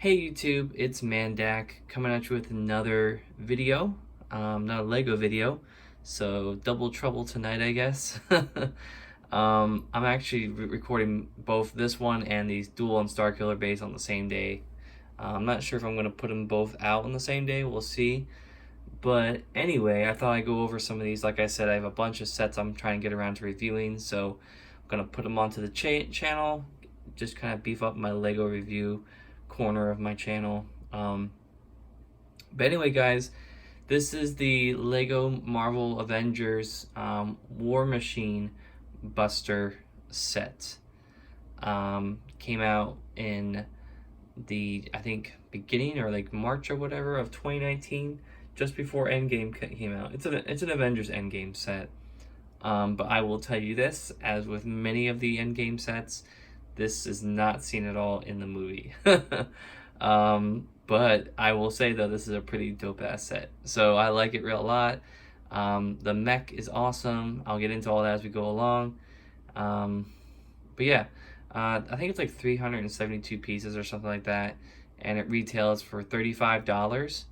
Hey YouTube, it's Mandak coming at you with another video, not a Lego video, so double trouble tonight, I guess. I'm actually recording both this one and these Duel on Starkiller Base on the same day. I'm not sure if I'm going to put them both out on the same day, we'll see. But anyway, I thought I'd go over some of these. Like I said, I have a bunch of sets I'm trying to get around to reviewing, so I'm going to put them onto the channel, just kind of beef up my Lego review corner of my channel. But anyway, guys, this is the Lego Marvel Avengers War Machine Buster set. Came out in the, I think, beginning or like March or whatever of 2019, just before Endgame came out. It's an Avengers Endgame set. But I will tell you this, as with many of the Endgame sets, this is not seen at all in the movie. But I will say though, this is a pretty dope ass set. So I like it real a lot. The mech is awesome. I'll get into all that as we go along. But yeah, I think it's like 372 pieces or something like that. And it retails for $35.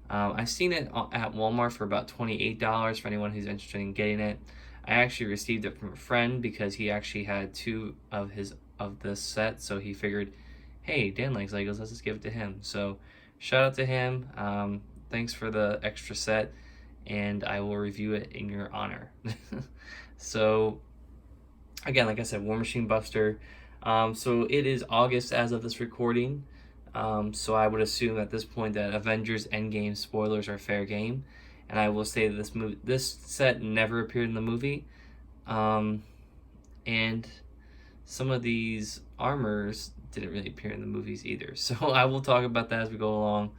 I've seen it at Walmart for about $28 for anyone who's interested in getting it. I actually received it from a friend because he actually had two of this set, so he figured, hey, Dan likes Legos, let's just give it to him. So shout out to him. Thanks for the extra set, and I will review it in your honor. So again, like I said, War Machine Buster. So it is August as of this recording. So I would assume at this point that Avengers Endgame spoilers are fair game, and I will say that this set never appeared in the movie, and some of these armors didn't really appear in the movies either. So I will talk about that as we go along,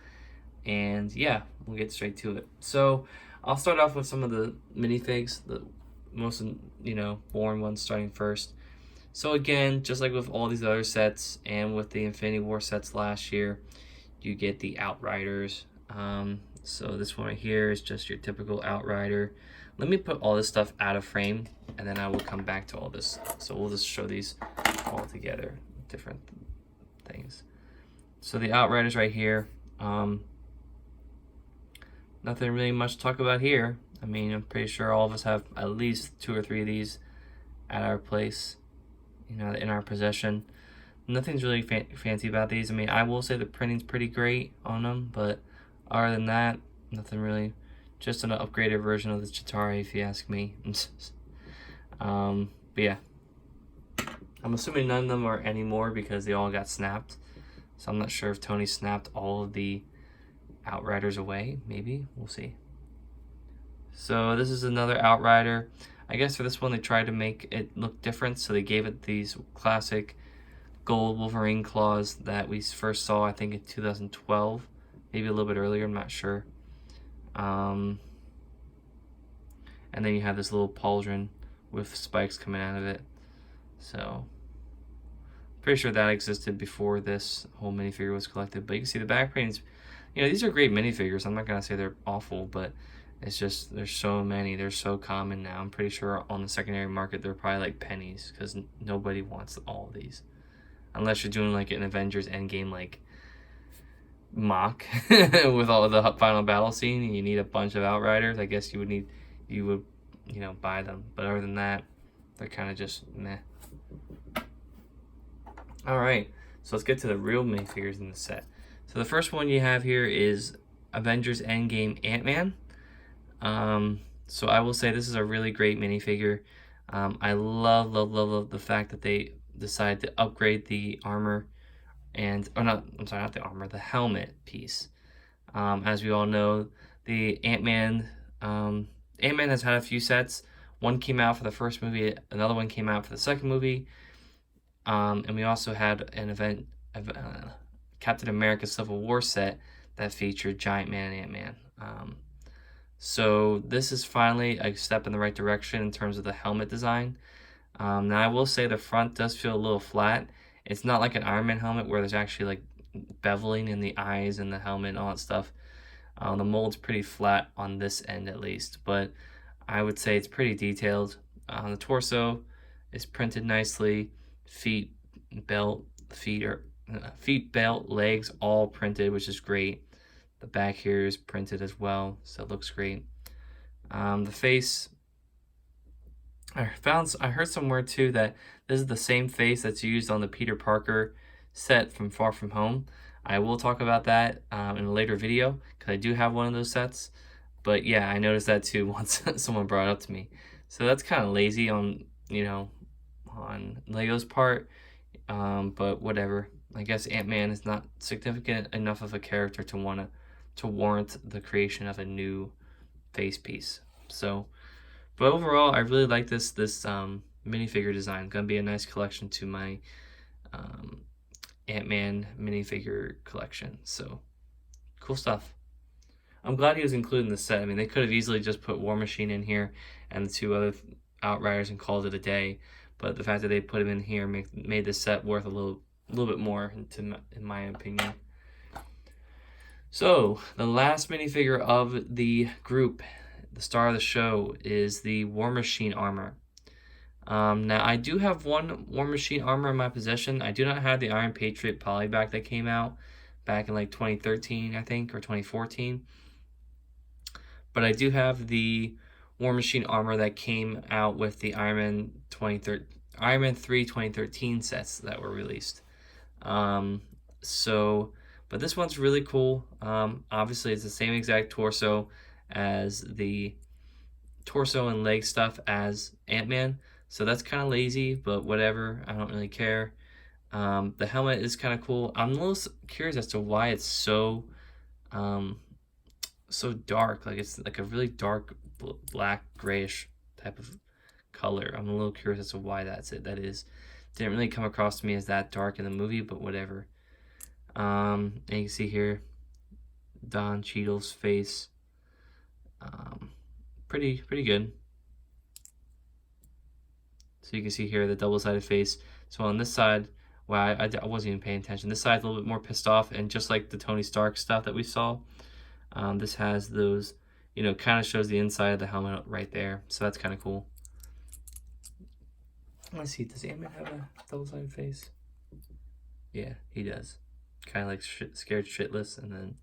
and yeah, we'll get straight to it. So I'll start off with some of the minifigs, the most boring ones, starting first. So again, just like with all these other sets and with the Infinity War sets last year, you get the Outriders. So this one right here is just your typical Outrider. Let me put all this stuff out of frame, and then I will come back to all this. So we'll just show these all together, different things. So the Outriders right here. Nothing really much to talk about here. I mean, I'm pretty sure all of us have at least 2 or 3 of these at our place, in our possession. Nothing's really fancy about these. I mean, I will say the printing's pretty great on them, but other than that, nothing really. Just an upgraded version of the Chitauri, if you ask me. But yeah, I'm assuming none of them are anymore because they all got snapped. So I'm not sure if Tony snapped all of the Outriders away. Maybe, we'll see. So this is another Outrider. I guess for this one they tried to make it look different, so they gave it these classic gold Wolverine claws that we first saw, I think, in 2012, maybe a little bit earlier, I'm not sure. And then you have this little pauldron with spikes coming out of it. So pretty sure that existed before this whole minifigure was collected. But you can see the back paintings. These are great minifigures. I'm not gonna say they're awful, but it's just, there's so many. They're so common now. I'm pretty sure on the secondary market they're probably like pennies because nobody wants all of these, unless you're doing like an Avengers Endgame like mock with all of the final battle scene and you need a bunch of Outriders. I guess you would buy them. But other than that, they're kind of just meh. All right, so let's get to the real minifigures in the set. So the first one you have here is Avengers Endgame AntMan. So I will say this is a really great minifigure. I love the fact that they decided to upgrade the armor not the armor, the helmet piece. As we all know, the Ant-Man has had a few sets. One came out for the first movie, another one came out for the second movie. And we also had an Captain America Civil War set that featured Giant Man and Ant-Man. So this is finally a step in the right direction in terms of the helmet design. Now I will say the front does feel a little flat. It's not like an Iron Man helmet where there's actually like beveling in the eyes and the helmet and all that stuff. The mold's pretty flat on this end at least, but I would say it's pretty detailed. The torso is printed nicely. Feet, belt, feet are feet, belt, legs, all printed, which is great. The back here is printed as well, so it looks great. The face, I heard somewhere too that this is the same face that's used on the Peter Parker set from Far From Home. I will talk about that in a later video because I do have one of those sets. But yeah, I noticed that too once someone brought it up to me. So that's kind of lazy on, on Lego's part. But whatever. I guess Ant-Man is not significant enough of a character to warrant the creation of a new face piece. So, but overall, I really like this minifigure design. Gonna be a nice collection to my Ant-Man minifigure collection. So, cool stuff. I'm glad he was included in the set. I mean, they could have easily just put War Machine in here and the two other Outriders and called it a day. But the fact that they put him in here made this set worth a little bit more, in my opinion. So, the last minifigure of the group, the star of the show, is the War Machine armor. Now, I do have one War Machine armor in my possession. I do not have the Iron Patriot polyback that came out back in like 2013, I think, or 2014. But I do have the War Machine armor that came out with the Iron Man 3 2013 sets that were released. But this one's really cool. Obviously, it's the same exact torso as the torso and leg stuff as Ant-Man. So that's kind of lazy, but whatever. I don't really care. The helmet is kind of cool. I'm a little curious as to why it's so dark. Like it's like a really dark black grayish type of color. I'm a little curious as to why that is. Didn't really come across to me as that dark in the movie, but whatever. And you can see here Don Cheadle's face. Pretty good. So you can see here the double-sided face. So on this side, wow, I wasn't even paying attention. This side's a little bit more pissed off, and just like the Tony Stark stuff that we saw, this has those, kind of shows the inside of the helmet right there. So that's kind of cool. Let's see, does Ant-Man have a double-sided face? Yeah, he does. Kind of like scared shitless and then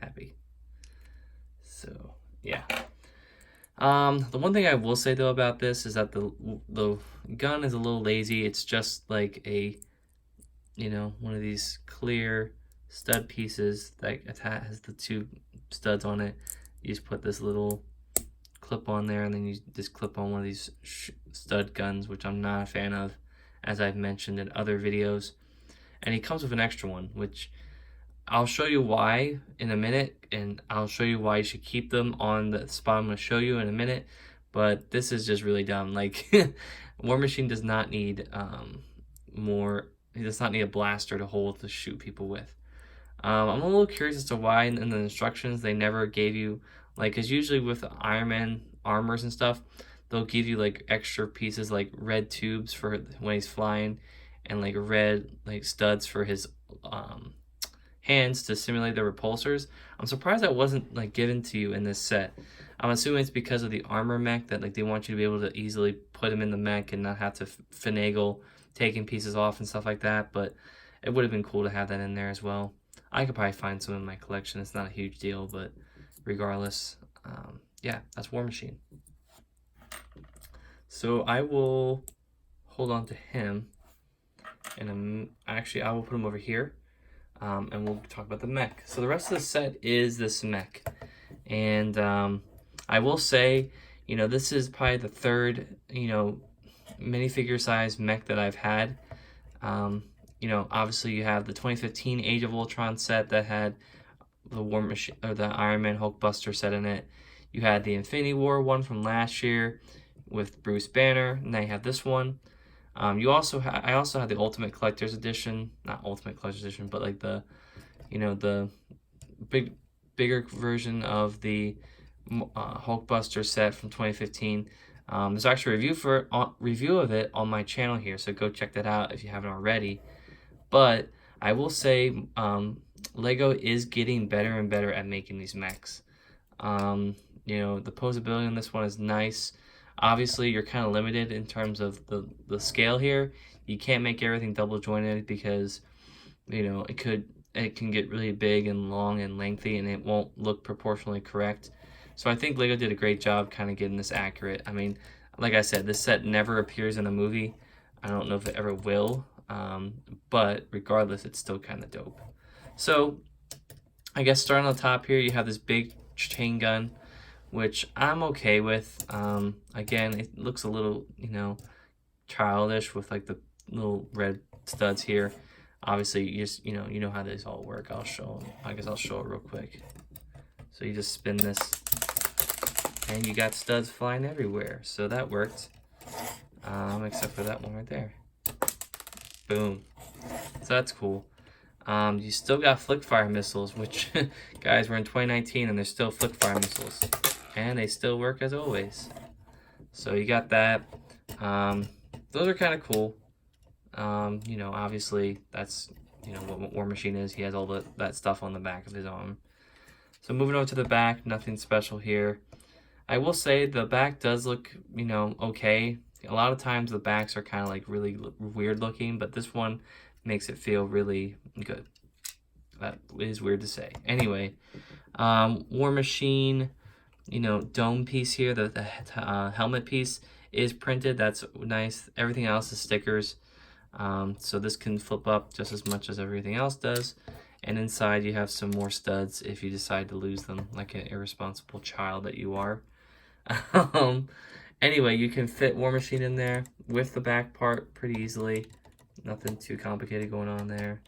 happy. So, yeah. The one thing I will say though about this is that the gun is a little lazy. It's just like a, one of these clear stud pieces that has the two studs on it. You just put this little clip on there, and then you just clip on one of these stud guns, which I'm not a fan of, as I've mentioned in other videos. And he comes with an extra one, which I'll show you why in a minute, and I'll show you why you should keep them on the spot I'm going to show you in a minute. But this is just really dumb. Like, War Machine does not need he does not need a blaster to hold to shoot people with. I'm a little curious as to why in the instructions they never gave you, like, because usually with Iron Man armors and stuff, they'll give you like extra pieces like red tubes for when he's flying, and like red like studs for his hands to simulate the repulsors. I'm surprised that wasn't like given to you in this set. I'm assuming it's because of the armor mech, that like they want you to be able to easily put him in the mech and not have to finagle taking pieces off and stuff like that. But it would have been cool to have that in there as well. I could probably find some in my collection. It's not a huge deal, but regardless, yeah, that's War Machine. So I will hold on to him, and I will put him over here, and we'll talk about the mech. So the rest of the set is this mech, and I will say, this is probably the third, minifigure size mech that I've had. Obviously you have the 2015 Age of Ultron set that had the War Machine, or the Iron Man Hulkbuster set in it. You had the Infinity War one from last year with Bruce Banner, and now you have this one. I also had the Ultimate Collector's Edition, not Ultimate Collector's Edition, but like the, the bigger version of the Hulkbuster set from 2015. There's actually a review of it on my channel here, so go check that out if you haven't already. But I will say, Lego is getting better and better at making these mechs. The posability on this one is nice. Obviously, you're kind of limited in terms of the scale here. You can't make everything double jointed because you know, it can get really big and long and lengthy, and it won't look proportionally correct. So I think Lego did a great job kind of getting this accurate. I mean, like I said, this set never appears in a movie. I don't know if it ever will, but regardless, it's still kind of dope. So I guess starting on the top here, you have this big chain gun, which I'm okay with. Again, it looks a little, you know, childish with like the little red studs here. Obviously, you know how these all work. I'll show them. I guess I'll show it real quick. So you just spin this, and you got studs flying everywhere. So that worked, except for that one right there. Boom. So that's cool. You still got flick fire missiles, which, guys, we're in 2019 and there's still flick fire missiles, and they still work as always. So you got that. Those are kind of cool. You know, obviously that's, you know, what War Machine is. He has all that stuff on the back of his arm. So moving over to the back, nothing special here. I will say the back does look, you know, okay. A lot of times the backs are kind of like really weird looking, but this one makes it feel really good. That is weird to say. Anyway, War Machine, you know, dome piece here, the helmet piece is printed. That's nice. Everything else is stickers. So this can flip up just as much as everything else does. And inside you have some more studs if you decide to lose them, like an irresponsible child that you are. Anyway, you can fit War Machine in there with the back part pretty easily. Nothing too complicated going on there.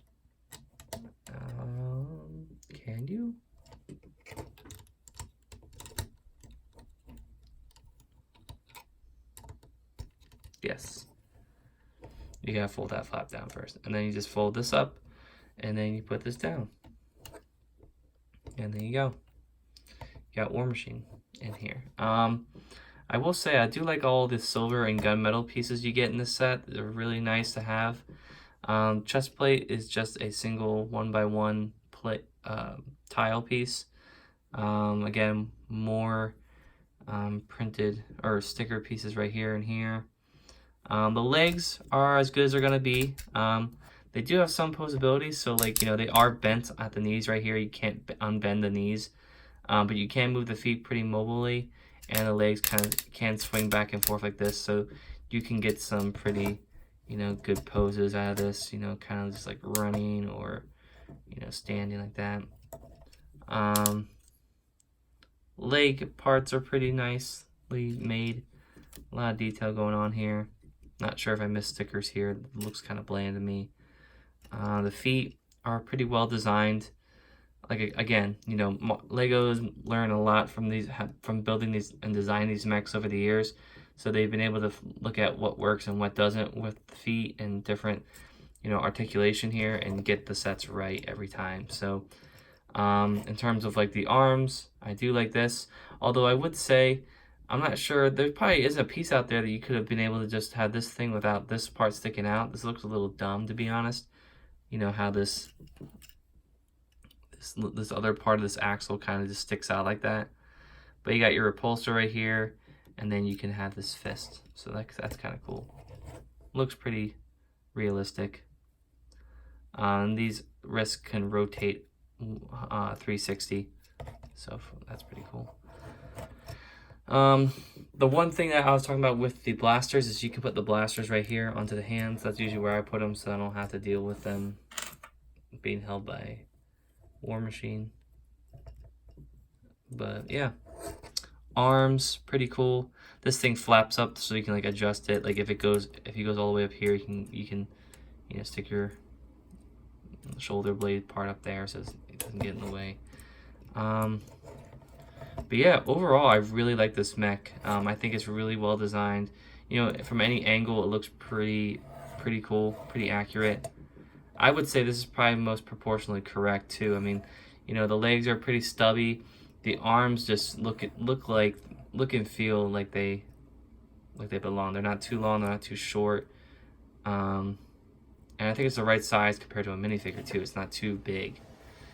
Can you? Yes. You gotta fold that flap down first. And then you just fold this up, and then you put this down. And there you go. You got War Machine in here. I will say I do like all the silver and gunmetal pieces you get in this set. They're really nice to have. Chest plate is just a single 1x1 plate tile piece. Again, more printed or sticker pieces right here and here. The legs are as good as they're gonna be. They do have some posability, so like, you know, they are bent at the knees right here. You can't unbend the knees, but you can move the feet pretty mobilely, and the legs kind of can swing back and forth like this, so you can get some pretty, you know, good poses out of this, you know, kind of just like running or, you know, standing like that. Leg parts are pretty nicely made. A lot of detail going on here. Not sure if I missed stickers here. It looks kind of bland to me. The feet are pretty well designed. Like, again, you know, Legos learn a lot from building these and designing these mechs over the years. So they've been able to look at what works and what doesn't with the feet and different, you know, articulation here and get the sets right every time. So in terms of like the arms, I do like this. Although I would say, I'm not sure, there probably is a piece out there that you could have been able to just have this thing without this part sticking out. This looks a little dumb, to be honest. You know how this other part of this axle kind of just sticks out like that. But you got your repulsor right here, and then you can have this fist. So that's kind of cool. Looks pretty realistic. These wrists can rotate 360, so that's pretty cool. The one thing that I was talking about with the blasters is you can put the blasters right here onto the hands. That's usually where I put them, so I don't have to deal with them being held by War Machine. But yeah, arms pretty cool. This thing flaps up so you can like adjust it. Like if he goes all the way up here, you can you know, stick your shoulder blade part up there so it doesn't get in the way. But yeah, overall, I really like this mech. I think it's really well designed. You know, from any angle, it looks pretty cool, pretty accurate. I would say this is probably most proportionally correct too. I mean, you know, the legs are pretty stubby. The arms just look and feel like they belong. They're not too long, they're not too short. And I think it's the right size compared to a minifigure too. It's not too big.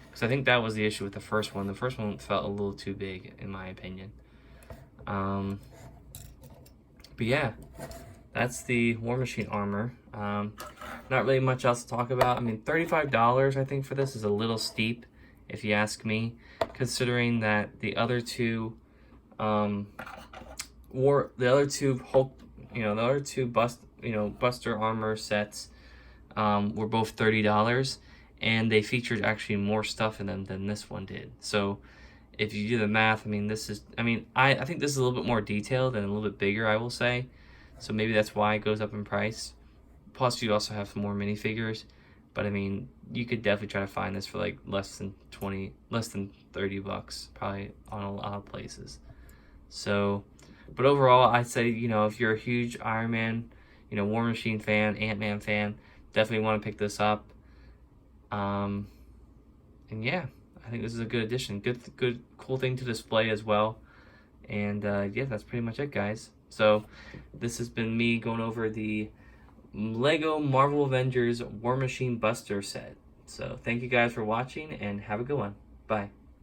Because I think that was the issue with the first one. The first one felt a little too big, in my opinion. But yeah, that's the War Machine armor. not really much else to talk about. I mean, $35 I think for this is a little steep, if you ask me, considering that the other two, Hulk, the other two Buster Armor sets, were both $30, and they featured actually more stuff in them than this one did. So if you do the math, I mean, I think this is a little bit more detailed and a little bit bigger, I will say. So maybe that's why it goes up in price. Plus, you also have some more minifigures. But I mean, you could definitely try to find this for like less than $30, probably on a lot of places. So, but overall, I'd say, if you're a huge Iron Man, War Machine fan, Ant-Man fan, definitely want to pick this up. And yeah, I think this is a good addition. Good, cool thing to display as well. And yeah, that's pretty much it, guys. So this has been me going over the Lego Marvel Avengers War Machine Buster set. So thank you guys for watching, and have a good one. Bye.